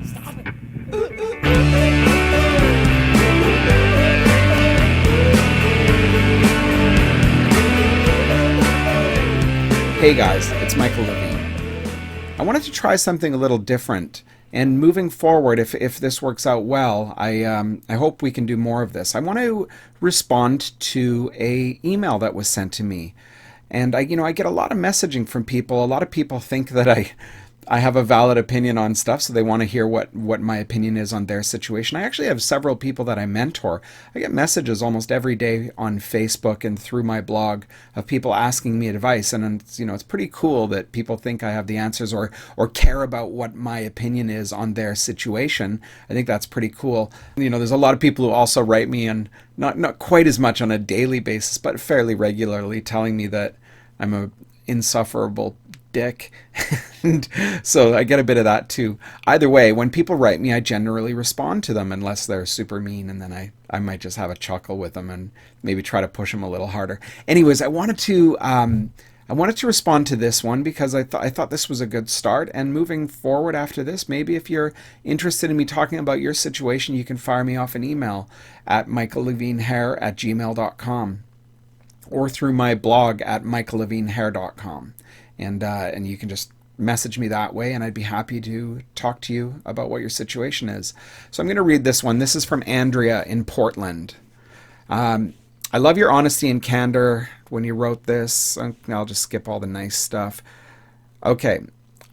Stop it. Hey guys, it's Michael Levine. I wanted to try something a little different, and moving forward, if this works out well, I hope we can do more of this. I want to respond to a email that was sent to me, and I get a lot of messaging from people. A lot of people think that I have a valid opinion on stuff, so they want to hear what my opinion is on their situation. I actually have several people that I mentor. I get messages almost every day on Facebook and through my blog of people asking me advice, and it's pretty cool that people think I have the answers or care about what my opinion is on their situation. I think that's pretty cool. There's a lot of people who also write me, and not quite as much on a daily basis, but fairly regularly, telling me that I'm a insufferable dick. And so I get a bit of that too. Either way, when people write me, I generally respond to them unless they're super mean, and then I might just have a chuckle with them and maybe try to push them a little harder. Anyways, I wanted to respond to this one because I thought this was a good start. And moving forward after this, maybe if you're interested in me talking about your situation, you can fire me off an email at michaellevinehair@gmail.com or through my blog at michaellevinehair.com. And you can just message me that way, and I'd be happy to talk to you about what your situation is. So I'm going to read this one. This is from Andrea in Portland. I love your honesty and candor when you wrote this. I'll just skip all the nice stuff. Okay.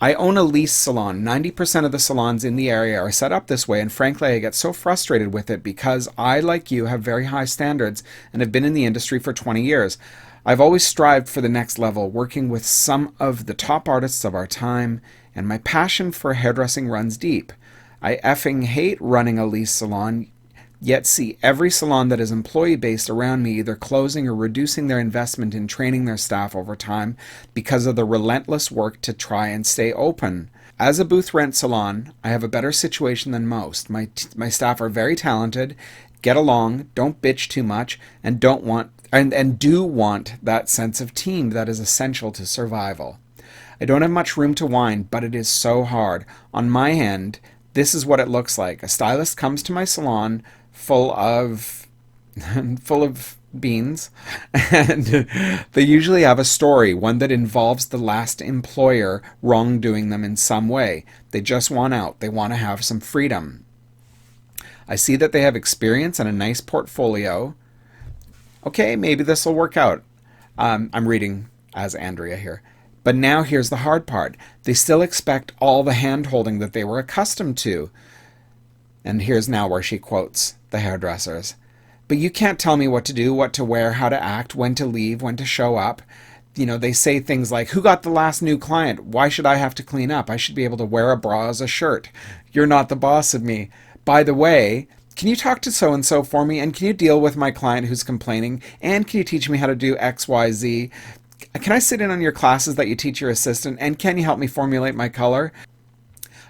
I own a lease salon. 90% of the salons in the area are set up this way, and frankly, I get so frustrated with it because I, like you, have very high standards and have been in the industry for 20 years. I've always strived for the next level, working with some of the top artists of our time, and my passion for hairdressing runs deep. I effing hate running a lease salon, yet see every salon that is employee-based around me either closing or reducing their investment in training their staff over time because of the relentless work to try and stay open. As a booth rent salon, I have a better situation than most. My staff are very talented, get along, don't bitch too much, and do want that sense of team that is essential to survival. I don't have much room to whine, but it is so hard. On my end, this is what it looks like. A stylist comes to my salon full of full of beans, and they usually have a story, one that involves the last employer wrongdoing them in some way. They just want out. They want to have some freedom. I see that they have experience and a nice portfolio. Okay, maybe this will work out. I'm reading as Andrea here. But now here's the hard part. They still expect all the hand-holding that they were accustomed to. And here's now where she quotes the hairdressers. But you can't tell me what to do, what to wear, how to act, when to leave, when to show up. They say things like, who got the last new client? Why should I have to clean up? I should be able to wear a bra as a shirt. You're not the boss of me. By the way, can you talk to so-and-so for me? And can you deal with my client who's complaining? And can you teach me how to do X, Y, Z? Can I sit in on your classes that you teach your assistant? And can you help me formulate my color?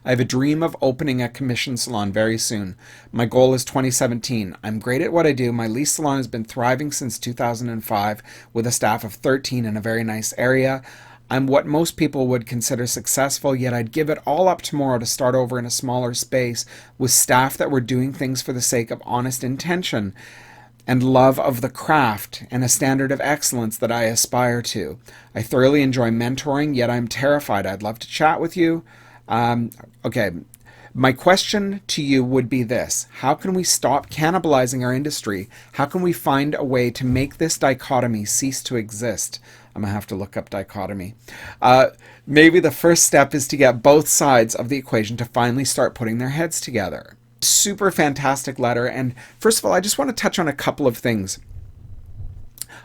I have a dream of opening a commission salon very soon. My goal is 2017. I'm great at what I do. My lease salon has been thriving since 2005 with a staff of 13 in a very nice area. I'm what most people would consider successful, yet I'd give it all up tomorrow to start over in a smaller space with staff that were doing things for the sake of honest intention and love of the craft and a standard of excellence that I aspire to. I thoroughly enjoy mentoring, yet I'm terrified. I'd love to chat with you. Okay, my question to you would be this. How can we stop cannibalizing our industry? How can we find a way to make this dichotomy cease to exist? I'm going to have to look up dichotomy. Maybe the first step is to get both sides of the equation to finally start putting their heads together. Super fantastic letter. And first of all, I just want to touch on a couple of things.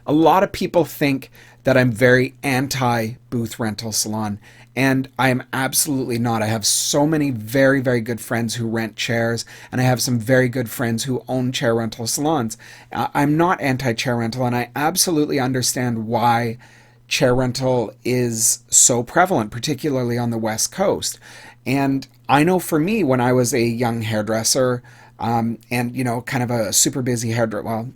A lot of people think that I'm very anti-booth rental salon, and I am absolutely not. I have so many very, very good friends who rent chairs, and I have some very good friends who own chair rental salons. I'm not anti-chair rental, and I absolutely understand why chair rental is so prevalent, particularly on the West Coast. And I know for me, when I was a young hairdresser, and kind of a super busy hairdresser. Well,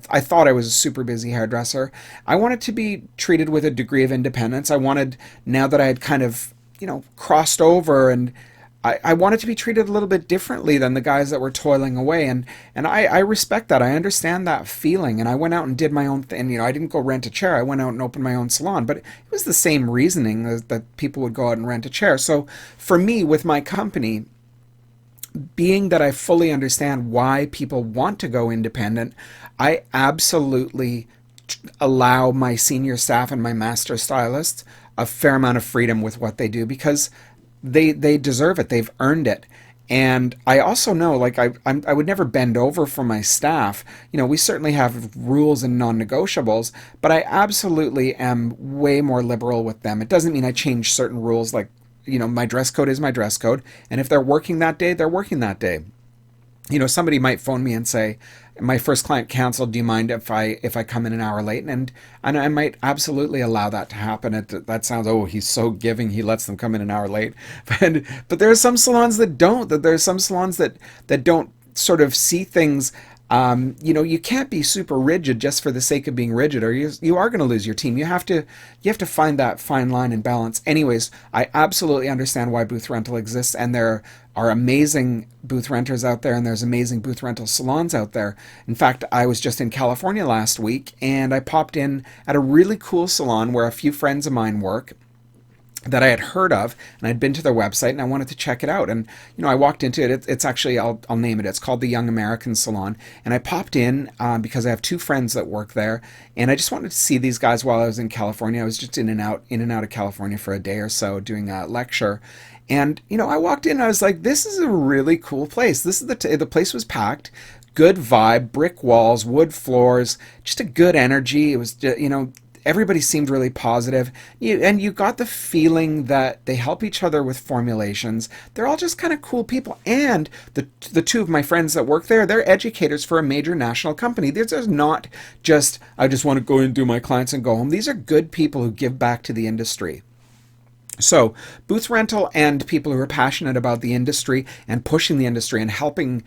I thought I was a super busy hairdresser. I wanted to be treated with a degree of independence. I wanted, now that I had kind of, crossed over and I wanted to be treated a little bit differently than the guys that were toiling away. And I respect that. I understand that feeling. And I went out and did my own thing. You know, I didn't go rent a chair. I went out and opened my own salon. But it was the same reasoning that people would go out and rent a chair. So for me, with my company, being that I fully understand why people want to go independent, I absolutely allow my senior staff and my master stylists a fair amount of freedom with what they do because they deserve it. They've earned it. And I also know, like, I would never bend over for my staff. You know, we certainly have rules and non-negotiables, but I absolutely am way more liberal with them. It doesn't mean I change certain rules, like, you know, my dress code is my dress code, and if they're working that day, they're working that day. You know, somebody might phone me and say, my first client canceled, do you mind if I come in an hour late? And I might absolutely allow that to happen. That sounds, oh, he's so giving, he lets them come in an hour late. But there are some salons that don't. That there are some salons that don't sort of see things. You know, you can't be super rigid just for the sake of being rigid, or you are going to lose your team. You have to find that fine line and balance. Anyways, I absolutely understand why booth rental exists, and there are amazing booth renters out there, and there's amazing booth rental salons out there. In fact, I was just in California last week, and I popped in at a really cool salon where a few friends of mine work that I had heard of, and I'd been to their website and I wanted to check it out. And you know, I walked into it. It's actually, I'll name it. It's called the Young American Salon. And I popped in because I have two friends that work there, and I just wanted to see these guys while I was in California. I was just in and out of California for a day or so doing a lecture. And you know, I walked in and I was like, this is a really cool place. This is the place was packed. Good vibe, brick walls, wood floors, just a good energy. It was, you know, everybody seemed really positive. And you got the feeling that they help each other with formulations. They're all just kind of cool people. And the two of my friends that work there, they're educators for a major national company. This is not just, I just want to go and do my clients and go home. These are good people who give back to the industry. So booth rental and people who are passionate about the industry and pushing the industry and helping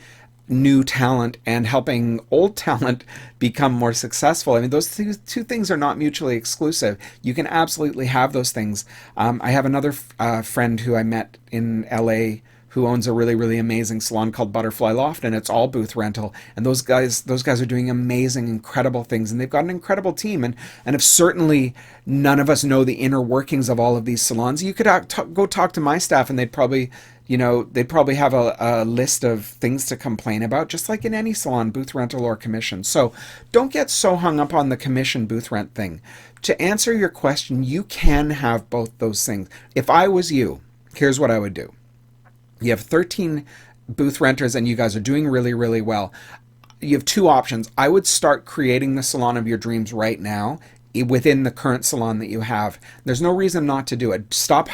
new talent and helping old talent become more successful. I mean, those two things are not mutually exclusive. You can absolutely have those things. I have another friend who I met in LA who owns a really, really amazing salon called Butterfly Loft, and it's all booth rental. And those guys are doing amazing, incredible things, and they've got an incredible team. And if certainly none of us know the inner workings of all of these salons, you could go talk to my staff, and they'd probably have a list of things to complain about, just like in any salon, booth rental or commission. So don't get so hung up on the commission booth rent thing. To answer your question, you can have both those things. If I was you, here's what I would do. You have 13 booth renters and you guys are doing really, really well. You have two options. I would start creating the salon of your dreams right now within the current salon that you have. There's no reason not to do it. Stop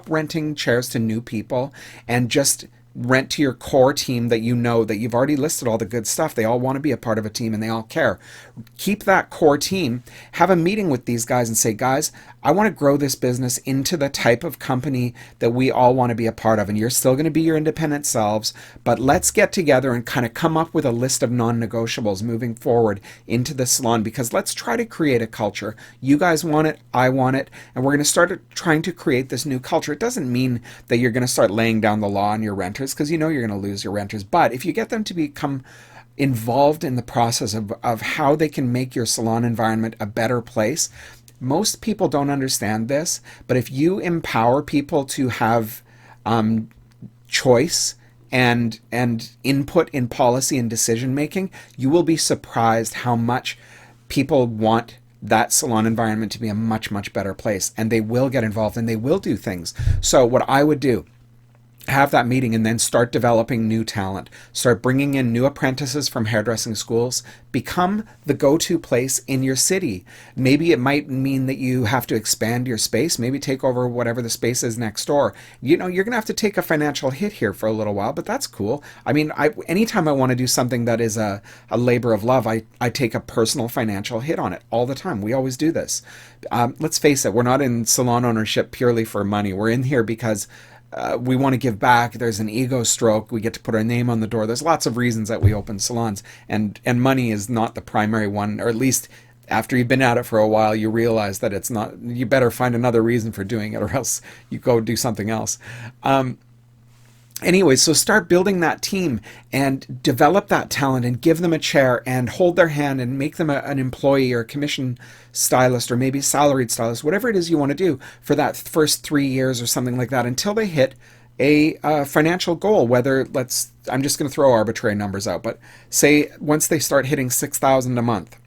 renting chairs to new people and just rent to your core team that you know that you've already listed all the good stuff. They all want to be a part of a team and they all care. Keep that core team. Have a meeting with these guys and say, guys, I want to grow this business into the type of company that we all want to be a part of. And you're still going to be your independent selves, but let's get together and kind of come up with a list of non-negotiables moving forward into the salon, because let's try to create a culture. You guys want it, I want it, and we're going to start trying to create this new culture. It doesn't mean that you're going to start laying down the law on your renters, because you know you're going to lose your renters. But if you get them to become involved in the process of how they can make your salon environment a better place. Most people don't understand this, but if you empower people to have choice and input in policy and decision making, you will be surprised how much people want that salon environment to be a much, much better place, and they will get involved and they will do things. So what I would do, have that meeting and then start developing new talent. Start bringing in new apprentices from hairdressing schools. Become the go-to place in your city. Maybe it might mean that you have to expand your space. Maybe take over whatever the space is next door. You know, you're going to have to take a financial hit here for a little while, but that's cool. I mean, anytime I want to do something that is a labor of love, I take a personal financial hit on it all the time. We always do this. Let's face it, we're not in salon ownership purely for money. We're in here because we want to give back. There's an ego stroke. We get to put our name on the door. There's lots of reasons that we open salons, and money is not the primary one, or at least after you've been at it for a while, you realize that it's not. You better find another reason for doing it, or else you go do something else. Anyway, so start building that team and develop that talent and give them a chair and hold their hand and make them an employee or a commission stylist or maybe salaried stylist, whatever it is you want to do for that first 3 years or something like that until they hit a financial goal. Whether, I'm just going to throw arbitrary numbers out, but say once they start hitting 6,000 a month,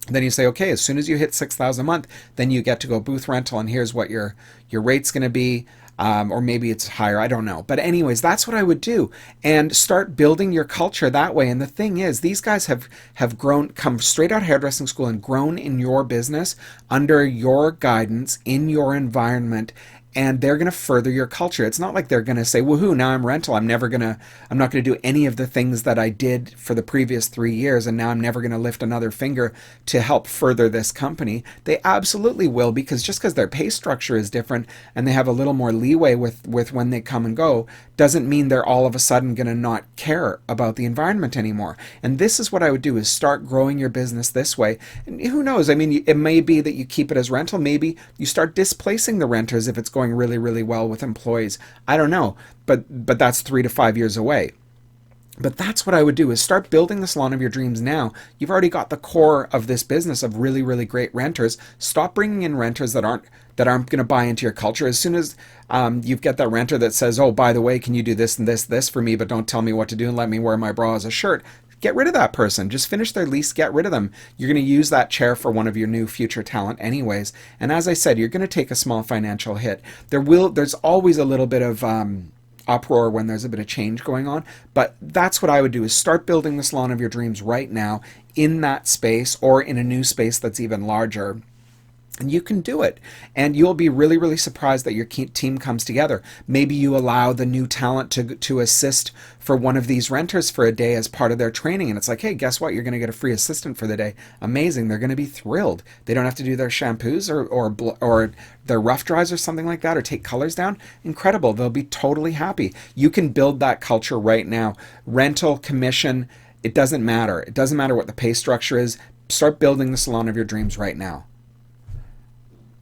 then you say, okay, as soon as you hit 6,000 a month, then you get to go booth rental, and here's what your rate's going to be. Or maybe it's higher, I don't know. But anyways, that's what I would do, and start building your culture that way. And the thing is, these guys have grown, come straight out of hairdressing school and grown in your business under your guidance in your environment. And they're going to further your culture. It's not like they're going to say, woohoo, now I'm rental. I'm not going to do any of the things that I did for the previous 3 years, and now I'm never going to lift another finger to help further this company. They absolutely will, because just because their pay structure is different and they have a little more leeway with when they come and go, doesn't mean they're all of a sudden going to not care about the environment anymore. And this is what I would do, is start growing your business this way. And who knows? I mean, it may be that you keep it as rental. Maybe you start displacing the renters if it's going really, really well with employees. I don't know, but that's 3 to 5 years away. But that's what I would do, is start building the salon of your dreams now. You've already got the core of this business of really, really great renters. Stop bringing in renters that aren't going to buy into your culture. As soon as you get that renter that says, oh, by the way, can you do this and this for me, but don't tell me what to do and let me wear my bra as a shirt, get rid of that person. Just finish their lease, get rid of them. You're going to use that chair for one of your new future talent anyways. And as I said, you're going to take a small financial hit. There's always a little bit of uproar when there's a bit of change going on, but that's what I would do, is start building the salon of your dreams right now in that space or in a new space that's even larger. And you can do it. And you'll be really, really surprised that your team comes together. Maybe you allow the new talent to assist for one of these renters for a day as part of their training. And it's like, hey, guess what? You're going to get a free assistant for the day. Amazing. They're going to be thrilled. They don't have to do their shampoos or their rough dries or something like that, or take colors down. Incredible. They'll be totally happy. You can build that culture right now. Rental, commission, it doesn't matter. It doesn't matter what the pay structure is. Start building the salon of your dreams right now.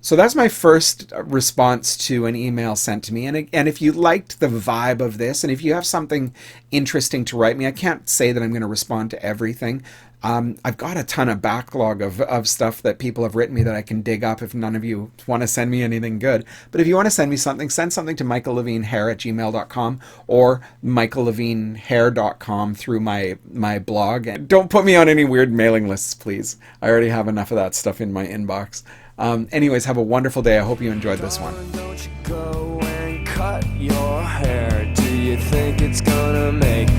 So that's my first response to an email sent to me. And if you liked the vibe of this, and if you have something interesting to write me, I can't say that I'm going to respond to everything. I've got a ton of backlog of stuff that people have written me that I can dig up if none of you want to send me anything good. But if you want to send me something, send something to michaellevinehair@gmail.com or michaellevinehair.com through my blog. And don't put me on any weird mailing lists, please. I already have enough of that stuff in my inbox. Anyways, have a wonderful day. I hope you enjoyed this one. Don't you go and cut your hair. Do you think it's gonna make